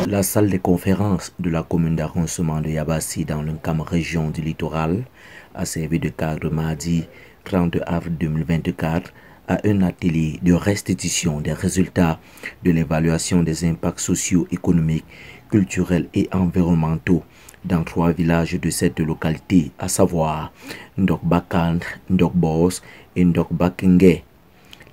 La salle de conférence de la commune d'arrondissement de Yabassi dans l'Unkam région du littoral a servi de cadre mardi 30 avril 2024 à un atelier de restitution des résultats de l'évaluation des impacts sociaux, économiques, culturels et environnementaux dans 3 villages de cette localité, à savoir Ndokbakand, Ndokbos et Ndokbakenge.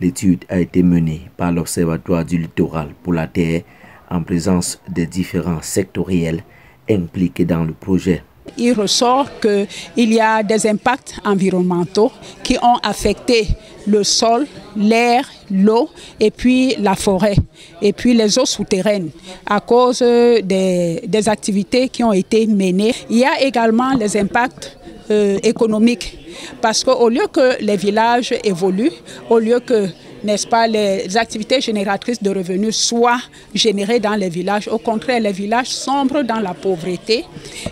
L'étude a été menée par l'Observatoire du littoral pour la terre en présence des différents sectoriels impliqués dans le projet. Il ressort qu'il y a des impacts environnementaux qui ont affecté le sol, l'air, l'eau et puis la forêt et puis les eaux souterraines à cause des activités qui ont été menées. Il y a également les impacts économiques parce qu'au lieu que les villages évoluent, au lieu que n'est-ce pas, les activités génératrices de revenus soient générées dans les villages. Au contraire, les villages sombrent dans la pauvreté.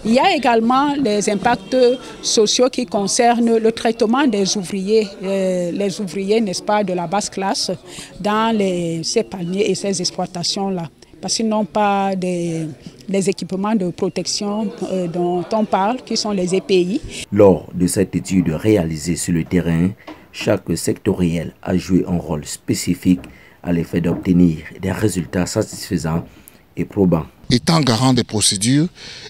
Il y a également les impacts sociaux qui concernent le traitement des ouvriers, n'est-ce pas, de la basse classe dans ces palmiers et ces exploitations-là. Parce qu'ils n'ont pas les équipements de protection dont on parle, qui sont les EPI. Lors de cette étude réalisée sur le terrain, chaque sectoriel a joué un rôle spécifique à l'effet d'obtenir des résultats satisfaisants et probants. Étant garant des procédures,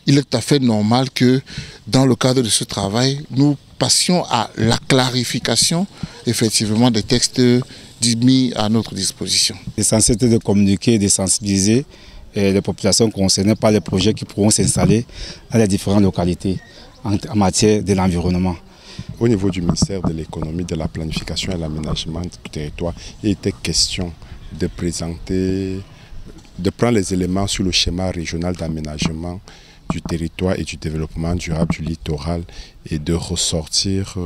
il est tout à fait normal que dans le cadre de ce travail, nous passions à la clarification effectivement des textes mis à notre disposition. L'essentiel était de communiquer, de sensibiliser les populations concernées par les projets qui pourront s'installer dans les différentes localités en matière de l'environnement. Au niveau du ministère de l'économie, de la planification et de l'aménagement du territoire, il était question de présenter, de prendre les éléments sur le schéma régional d'aménagement du territoire et du développement durable du littoral et de ressortir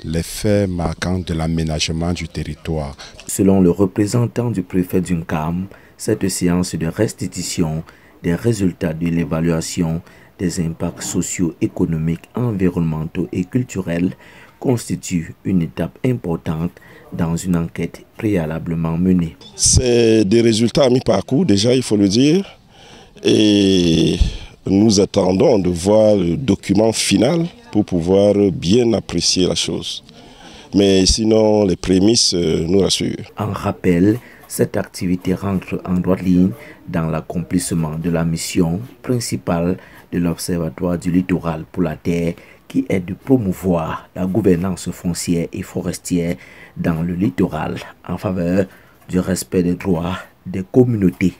les faits marquants de l'aménagement du territoire. Selon le représentant du préfet d'Unkam, cette séance de restitution des résultats de l'évaluation des impacts sociaux, économiques, environnementaux et culturels constitue une étape importante dans une enquête préalablement menée. C'est des résultats à mi-parcours déjà, il faut le dire, et nous attendons de voir le document final pour pouvoir bien apprécier la chose. Mais sinon, les prémices nous rassurent. En rappel, cette activité rentre en droite ligne dans l'accomplissement de la mission principale de l'Observatoire du littoral pour la terre qui est de promouvoir la gouvernance foncière et forestière dans le littoral en faveur du respect des droits des communautés.